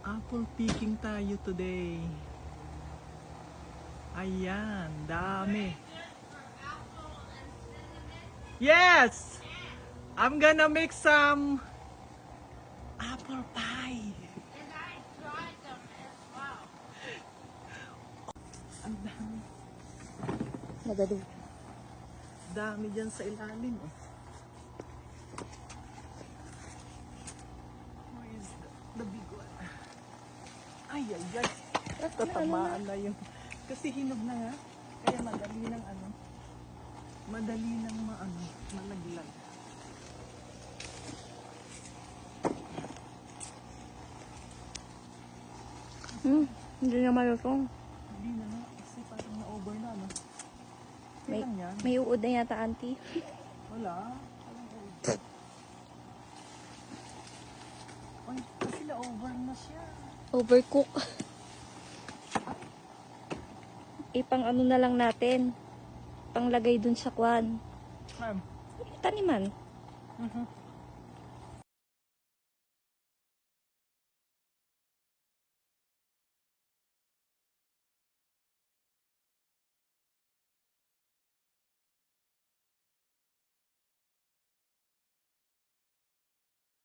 Apple picking tayo today. Ayan, dami. Yes! I'm gonna make some apple pie. And I tried them as well. Ang dami. Nagado. Dami dyan sa ilalim. Oh. Where is the big one? Ay, ay, ay. Tatamaan na yung... Kasi hinog na nga. Kaya madali ng ano. Madali ng malaglag. Hindi na malutong. Hindi na nga. Kasi parang na-over na, ano. May, Kailan yan? may uod na yata, auntie. Wala. Walang over. Ay, kasi na-over na siya. Overcook. Ipang ano na lang natin. Panglagay dun sa kwan. Ma'am. Taniman. Mhm.